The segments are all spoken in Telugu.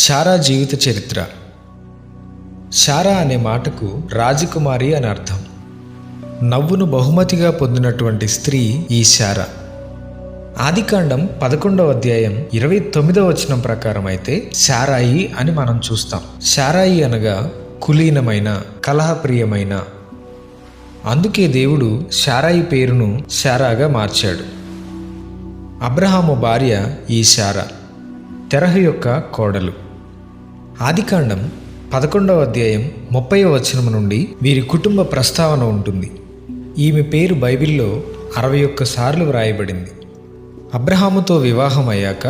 శారా జీవిత చరిత్ర. శారా అనే మాటకు రాజకుమారి అని అర్థం. నవ్వును బహుమతిగా పొందినటువంటి స్త్రీ ఈ శారా. ఆదికాండం 11వ అధ్యాయం 29వ వచనం ప్రకారం అయితే శారాయి అని మనం చూస్తాం. శారాయి అనగా కులీనమైన, కలహప్రియమైన. అందుకే దేవుడు శారాయి పేరును శారాగా మార్చాడు. అబ్రహాము భార్య ఈ శారా, తెరహు యొక్క కోడలు. ఆదికాండం 11వ అధ్యాయం 30వ వచనం నుండి వీరి కుటుంబ ప్రస్తావన ఉంటుంది. ఈమె పేరు బైబిల్లో 61 సార్లు వ్రాయబడింది. అబ్రహాముతో వివాహం అయ్యాక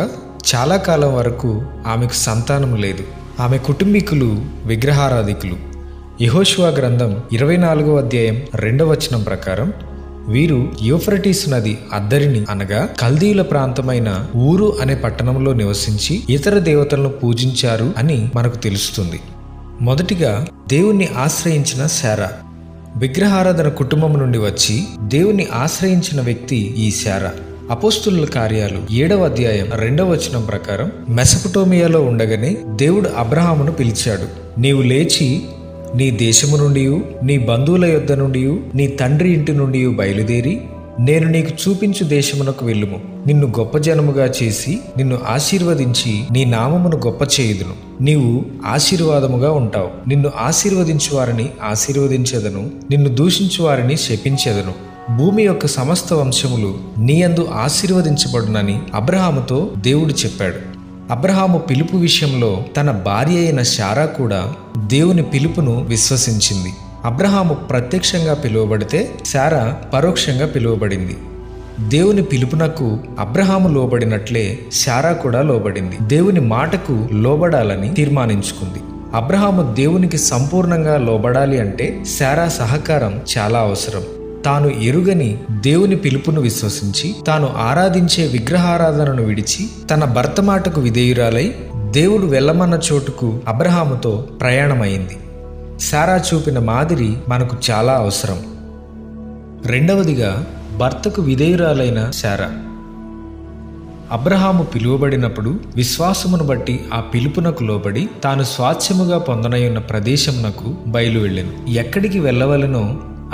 చాలా కాలం వరకు ఆమెకు సంతానం లేదు. ఆమె కుటుంబీకులు విగ్రహారాధికులు. యెహోషువ గ్రంథం 24వ అధ్యాయం 2వ వచనం ప్రకారం వీరు యూఫ్రటీస్ నది అద్దరిని అనగా కల్దీయుల ప్రాంతమైన ఊరు అనే పట్టణంలో నివసించి ఇతర దేవతలను పూజించారు అని మనకు తెలుస్తుంది. మొదటిగా దేవుణ్ణి ఆశ్రయించిన శారా. విగ్రహారాధన కుటుంబం నుండి వచ్చి దేవుణ్ణి ఆశ్రయించిన వ్యక్తి ఈ శారా. అపోస్తుల కార్యాలు 7వ అధ్యాయం 2వ వచనం ప్రకారం మెసొపొటేమియాలో ఉండగానే దేవుడు అబ్రహామును పిలిచాడు. నీవు లేచి నీ దేశము నుండి, నీ బంధువుల యొద్ద నుండి, నీ తండ్రి ఇంటి నుండి బయలుదేరి నేను నీకు చూపించు దేశమునకు వెళ్ళుము. నిన్ను గొప్ప జనముగా చేసి నిన్ను ఆశీర్వదించి నీ నామమును గొప్ప చేయుదును. నీవు ఆశీర్వాదముగా ఉంటావు. నిన్ను ఆశీర్వదించు వారిని ఆశీర్వదించెదను, నిన్ను దూషించు వారిని శపించెదను. భూమి యొక్క సమస్త వంశములు నీ యందు ఆశీర్వదించబడునని అబ్రహాముతో దేవుడు చెప్పాడు. అబ్రహాము పిలుపు విషయంలో తన భార్య అయిన శారా కూడా దేవుని పిలుపును విశ్వసించింది. అబ్రహాము ప్రత్యక్షంగా పిలువబడితే శారా పరోక్షంగా పిలువబడింది. దేవుని పిలుపునకు అబ్రహాము లోబడినట్లే శారా కూడా లోబడింది. దేవుని మాటకు లోబడాలని తీర్మానించుకుంది. అబ్రహాము దేవునికి సంపూర్ణంగా లోబడాలి అంటే శారా సహకారం చాలా అవసరం. తాను ఎరుగని దేవుని పిలుపును విశ్వసించి తాను ఆరాధించే విగ్రహారాధనను విడిచి తన భర్త మాటకు విధేయురాలై దేవుడు వెళ్ళమన్న చోటుకు అబ్రహాముతో ప్రయాణమైంది. శారా చూపిన మాదిరి మనకు చాలా అవసరం. రెండవదిగా భర్తకు విధేయురాలైన శారా. అబ్రహాము పిలువబడినప్పుడు విశ్వాసమును బట్టి ఆ పిలుపునకు లోబడి తాను స్వాస్థ్యముగా పొందనయున్న ప్రదేశమునకు బయలు వెళ్ళెను. ఎక్కడికి వెళ్ళవలనో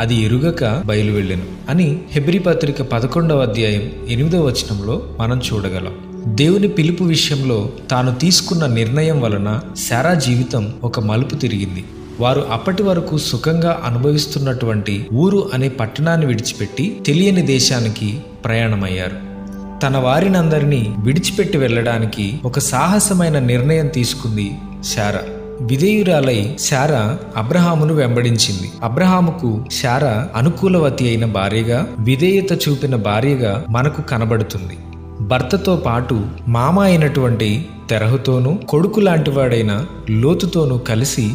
అది ఎరుగక బయలు వెళ్ళెను అని హెబ్రీ పత్రిక 11వ అధ్యాయం 8వ వచనంలో మనం చూడగలం. దేవుని పిలుపు విషయంలో తాను తీసుకున్న నిర్ణయం వలన శారా జీవితం ఒక మలుపు తిరిగింది. వారు అప్పటి వరకు సుఖంగా అనుభవిస్తున్నటువంటి ఊరు అనే పట్టణాన్ని విడిచిపెట్టి తెలియని దేశానికి ప్రయాణమయ్యారు. తన వారినందరినీ విడిచిపెట్టి వెళ్ళడానికి ఒక సాహసమైన నిర్ణయం తీసుకుంది శారా. విధేయురాలై శారా అబ్రహామును వెంబడించింది. అబ్రహాముకు శారా అనుకూలవతి అయిన భార్యగా, విధేయత చూపిన భార్యగా మనకు కనబడుతుంది. భర్తతో పాటు మామ అయినటువంటి తెరహుతోనూ కొడుకు లాంటివాడైన లోతుతోనూ కలిసి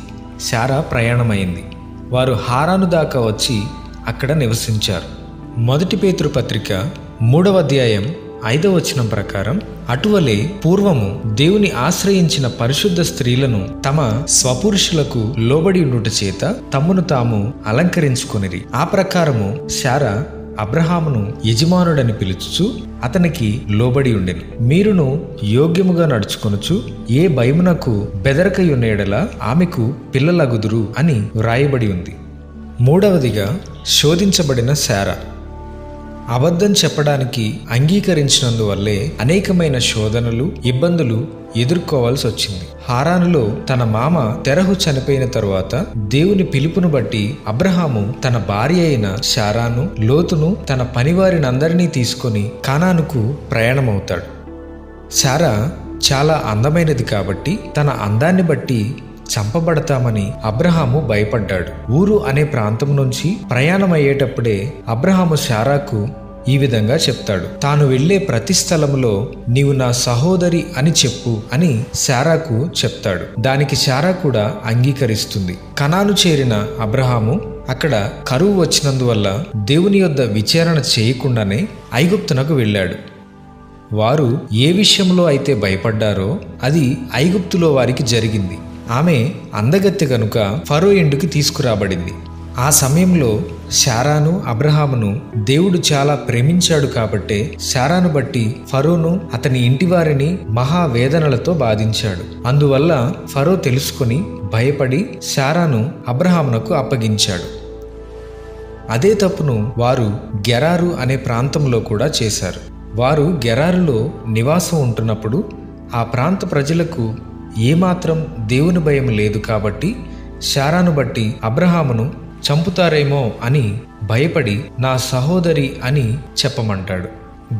శారా ప్రయాణమైంది. వారు హారాను దాకా వచ్చి అక్కడ నివసించారు. మొదటి పేతురు పత్రిక 3వ అధ్యాయం 5వ వచనం ప్రకారం అటువలే పూర్వము దేవుని ఆశ్రయించిన పరిశుద్ధ స్త్రీలను తమ స్వపురుషులకు లోబడి ఉండుట చేత తమ్మును తాము అలంకరించుకొనిరి. ఆ ప్రకారము శారా అబ్రహామును యజమానుడని పిలుచుచు అతనికి లోబడి ఉండెను. మీరును యోగ్యముగా నడుచుకొనుచు ఏ భయమునకు బెదరకయున్న యెడల ఆమెకు పిల్లలగుదురు అని వ్రాయబడి ఉంది. మూడవదిగా శోధించబడిన శారా. అబద్ధం చెప్పడానికి అంగీకరించినందువల్లే అనేకమైన శోధనలు, ఇబ్బందులు ఎదుర్కోవాల్సి వచ్చింది. హారానులో తన మామ తెరహు చనిపోయిన తరువాత దేవుని పిలుపును బట్టి అబ్రహాము తన భార్య అయిన శారాను, లోతును, తన పనివారినందరినీ తీసుకొని కానానుకు ప్రయాణమవుతాడు. శారా చాలా అందమైనది కాబట్టి తన అందాన్ని బట్టి చంపబడతామని అబ్రహాము భయపడ్డాడు. ఊరు అనే ప్రాంతం నుంచి ప్రయాణం అయ్యేటప్పుడే అబ్రహాము శారాకు ఈ విధంగా చెప్తాడు. తాను వెళ్లే ప్రతి స్థలంలో నీవు నా సహోదరి అని చెప్పు అని శారాకు చెప్తాడు. దానికి శారా కూడా అంగీకరిస్తుంది. కనాను చేరిన అబ్రహాము అక్కడ కరువు వచ్చినందువల్ల దేవుని యొద్ద విచారణ చేయకుండానే ఐగుప్తునకు వెళ్ళాడు. వారు ఏ విషయంలో అయితే భయపడ్డారో అది ఐగుప్తులో వారికి జరిగింది. ఆమె అందగత్తె కనుక ఫరో ఇంటికి తీసుకురాబడింది. ఆ సమయంలో శారాను అబ్రహామును దేవుడు చాలా ప్రేమించాడు కాబట్టే శారాను బట్టి ఫరోను అతని ఇంటి వారిని మహావేదనలతో బాధించాడు. అందువల్ల ఫరో తెలుసుకుని భయపడి శారాను అబ్రహామునకు అప్పగించాడు. అదే తప్పును వారు గెరారు అనే ప్రాంతంలో కూడా చేశారు. వారు గెరారులో నివాసం ఉంటున్నప్పుడు ఆ ప్రాంత ప్రజలకు ఏమాత్రం దేవుని భయం లేదు కాబట్టి శారాను బట్టి అబ్రహామును చంపుతారేమో అని భయపడి నా సహోదరి అని చెప్పమంటాడు.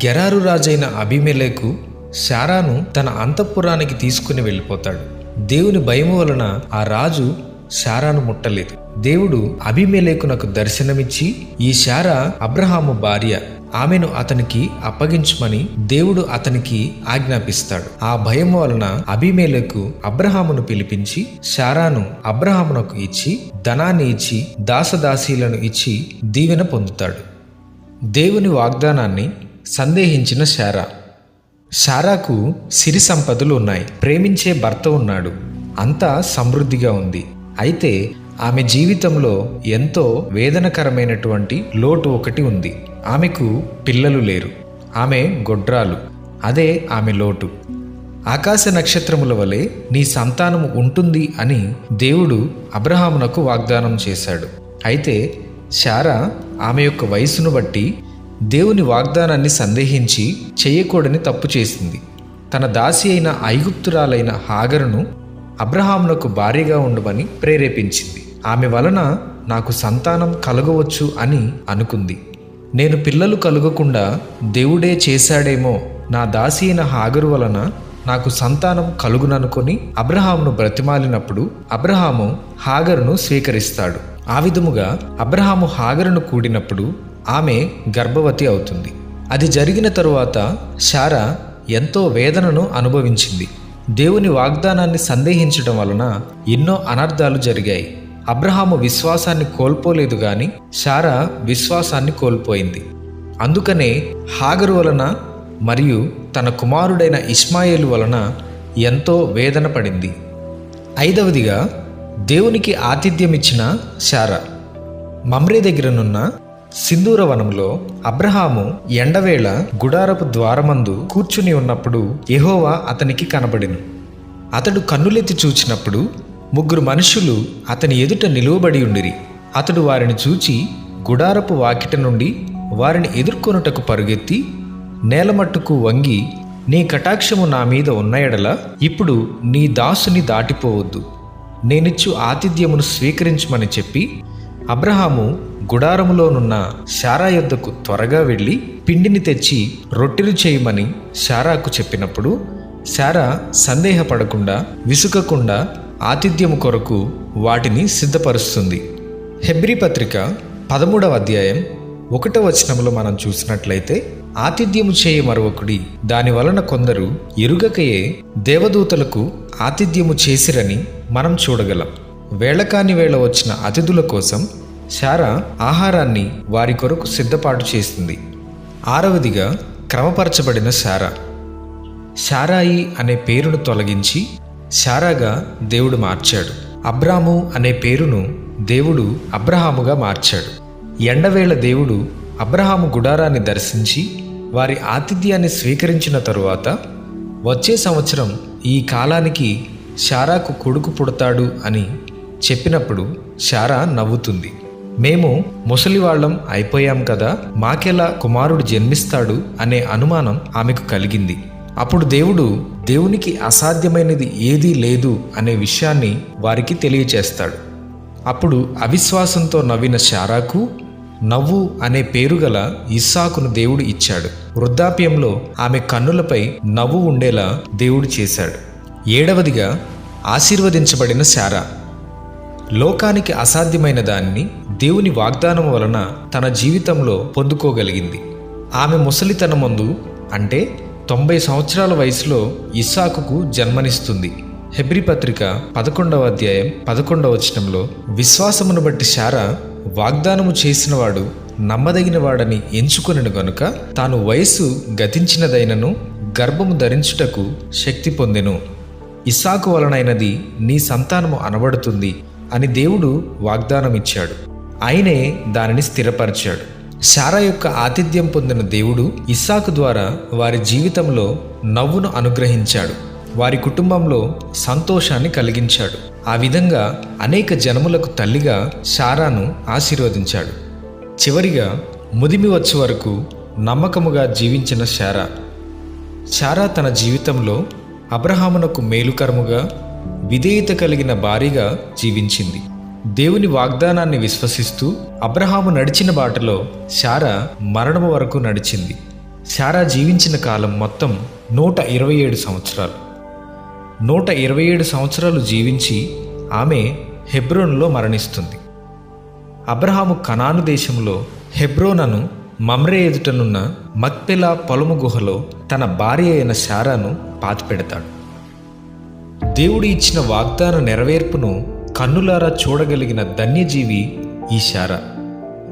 గెరారు రాజైన అబీమెలెకు శారాను తన అంతఃపురానికి తీసుకుని వెళ్ళిపోతాడు. దేవుని భయము వలన ఆ రాజు శారాను ముట్టలేదు. దేవుడు అబీమెలెకునకు దర్శనమిచ్చి ఈ శారా అబ్రహాము భార్య, ఆమెను అతనికి అప్పగించమని దేవుడు అతనికి ఆజ్ఞాపిస్తాడు. ఆ భయం వలన అబీమెలెకు అబ్రహామును పిలిపించి శారాను అబ్రహామునకు ఇచ్చి ధనాన్ని ఇచ్చి దాసదాసీలను ఇచ్చి దీవెన పొందుతాడు. దేవుని వాగ్దానాన్ని సందేహించిన శారా. శారాకు సిరి సంపదలు ఉన్నాయి, ప్రేమించే భర్త ఉన్నాడు, అంతా సమృద్ధిగా ఉంది. అయితే ఆమె జీవితంలో ఎంతో వేదనకరమైనటువంటి లోటు ఒకటి ఉంది. ఆమెకు పిల్లలు లేరు, ఆమె గొడ్రాలు, అదే ఆమె లోటు. ఆకాశ నక్షత్రముల వలె నీ సంతానము ఉంటుంది అని దేవుడు అబ్రహామునకు వాగ్దానం చేశాడు. అయితే శారా ఆమె యొక్క వయసును బట్టి దేవుని వాగ్దానాన్ని సందేహించి చేయకూడని తప్పు చేసింది. తన దాసి అయిన ఐగుప్తురాలైన హాగరును అబ్రహామునకు భార్యగా ఉండమని ప్రేరేపించింది. ఆమె వలన నాకు సంతానం కలగవచ్చు అని అనుకుంది. నేను పిల్లలు కలుగకుండా దేవుడే చేశాడేమో, నా దాసి అయిన హాగరు వలన నాకు సంతానం కలుగుననుకొని అబ్రహామును బ్రతిమాలినప్పుడు అబ్రహాము హాగరును స్వీకరిస్తాడు. ఆ విధముగా అబ్రహాము హాగరును కూడినప్పుడు ఆమె గర్భవతి అవుతుంది. అది జరిగిన తరువాత శారా ఎంతో వేదనను అనుభవించింది. దేవుని వాగ్దానాన్ని సందేహించడం వలన ఎన్నో అనర్థాలు జరిగాయి. అబ్రహాము విశ్వాసాన్ని కోల్పోలేదు గాని శారా విశ్వాసాన్ని కోల్పోయింది. అందుకనే హాగరు వలన మరియు తన కుమారుడైన ఇష్మాయేలు వలన ఎంతో వేదన పడింది. 5వదిగా దేవునికి ఆతిథ్యమిచ్చిన శారా. మమ్రే దగ్గరనున్న సింధూర వనంలో అబ్రహాము ఎండవేళ గుడారపు ద్వారమందు కూర్చుని ఉన్నప్పుడు యెహోవా అతనికి కనబడెను. అతడు కన్నులెత్తి చూచినప్పుడు 3 మనుషులు అతని ఎదుట నిలువబడి ఉండిరి. అతడు వారిని చూచి గుడారపు వాకిట నుండి వారిని ఎదుర్కొనుటకు పరుగెత్తి నేలమట్టుకు వంగి, నీ కటాక్షము నా మీద ఉన్న ఎడల ఇప్పుడు నీ దాసుని దాటిపోవద్దు, నేనిచ్చు ఆతిథ్యమును స్వీకరించమని చెప్పి అబ్రహాము గుడారములోనున్న శారా యొద్దకు త్వరగా వెళ్ళి పిండిని తెచ్చి రొట్టెలు చేయమని శారాకు చెప్పినప్పుడు శారా సందేహపడకుండా విసుకకుండా ఆతిథ్యము కొరకు వాటిని సిద్ధపరుస్తుంది. హెబ్రీ పత్రిక 13వ అధ్యాయం 1వ వచనంలో మనం చూసినట్లయితే, ఆతిథ్యము చేయ మరొకడి, దాని వలన కొందరు ఎరుగకయే దేవదూతలకు ఆతిథ్యము చేసిరని మనం చూడగలం. వేళకాని వేళ వచ్చిన అతిథుల కోసం శారా ఆహారాన్ని వారి కొరకు సిద్ధపాటు చేసింది. 6వదిగా క్రమపరచబడిన శారా. శారాయి అనే పేరును తొలగించి శారాగా దేవుడు మార్చాడు. అబ్రాము అనే పేరును దేవుడు అబ్రహాముగా మార్చాడు. ఎండవేళ దేవుడు అబ్రహాము గుడారాన్ని దర్శించి వారి ఆతిథ్యాన్ని స్వీకరించిన తరువాత వచ్చే సంవత్సరం ఈ కాలానికి శారాకు కొడుకు పుడతాడు అని చెప్పినప్పుడు శారా నవ్వుతుంది. మేము ముసలివాళ్లం అయిపోయాం కదా, మాకెలా కుమారుడు జన్మిస్తాడు అనే అనుమానం ఆమెకు కలిగింది. అప్పుడు దేవుడు దేవునికి అసాధ్యమైనది ఏదీ లేదు అనే విషయాన్ని వారికి తెలియచేస్తాడు. అప్పుడు అవిశ్వాసంతో నవ్విన శారాకు నవ్వు అనే పేరు గల ఇస్సాకును దేవుడు ఇచ్చాడు. వృద్ధాప్యంలో ఆమె కన్నులపై నవ్వు ఉండేలా దేవుడు చేశాడు. 7వదిగా ఆశీర్వదించబడిన శారా. లోకానికి అసాధ్యమైన దాన్ని దేవుని వాగ్దానం వలన తన జీవితంలో పొందుకోగలిగింది. ఆమె ముసలితనమందు అంటే 90 సంవత్సరాల వయసులో ఇస్సాకుకు జన్మనిస్తుంది. హెబ్రీ పత్రిక 11వ అధ్యాయం 11వ వచనంలో, విశ్వాసమును బట్టి శారా వాగ్దానము చేసినవాడు నమ్మదగినవాడని ఎంచుకొనెను గనుక తాను వయస్సు గతించినదైనను గర్భము ధరించుటకు శక్తి పొందెను. ఇస్సాకు వలనైనది నీ సంతానము అనబడుతుంది అని దేవుడు వాగ్దానం ఇచ్చాడు. ఆయనే దానిని స్థిరపరిచాడు. శారా యొక్క ఆతిథ్యం పొందిన దేవుడు ఇస్సాకు ద్వారా వారి జీవితంలో నవ్వును అనుగ్రహించాడు. వారి కుటుంబంలో సంతోషాన్ని కలిగించాడు. ఆ విధంగా అనేక జనములకు తల్లిగా శారాను ఆశీర్వదించాడు. చివరిగా ముదిమి వచ్చే వరకు నమ్మకముగా జీవించిన శారా తన జీవితంలో అబ్రహామునకు మేలుకరముగా, విధేయత కలిగిన భార్యగా జీవించింది. దేవుని వాగ్దానాన్ని విశ్వసిస్తూ అబ్రహాము నడిచిన బాటలో శారా మరణము వరకు నడిచింది. శారా జీవించిన కాలం మొత్తం 127 సంవత్సరాలు. 127 సంవత్సరాలు జీవించి ఆమె హెబ్రోనులో మరణిస్తుంది. అబ్రహాము కనాను దేశంలో హెబ్రోనను మమ్రే ఎదుటనున్న మక్పెలా పొలము గుహలో తన భార్య అయిన శారాను పాతిపెడతాడు. దేవుడు ఇచ్చిన వాగ్దాన నెరవేర్పును కన్నులారా చూడగలిగిన ధన్యజీవి ఈ శారా.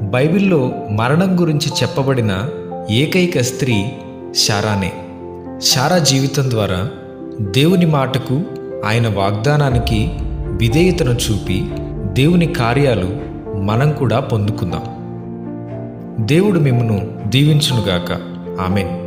బైబిల్లో మరణం గురించి చెప్పబడిన ఏకైక స్త్రీ శారానే. శారా జీవితం ద్వారా దేవుని మాటకు, ఆయన వాగ్దానానికి విధేయతను చూపి దేవుని కార్యాలు మనం కూడా పొందుకుందాం. దేవుడు మిమ్మును దీవించునుగాక. ఆమేన్.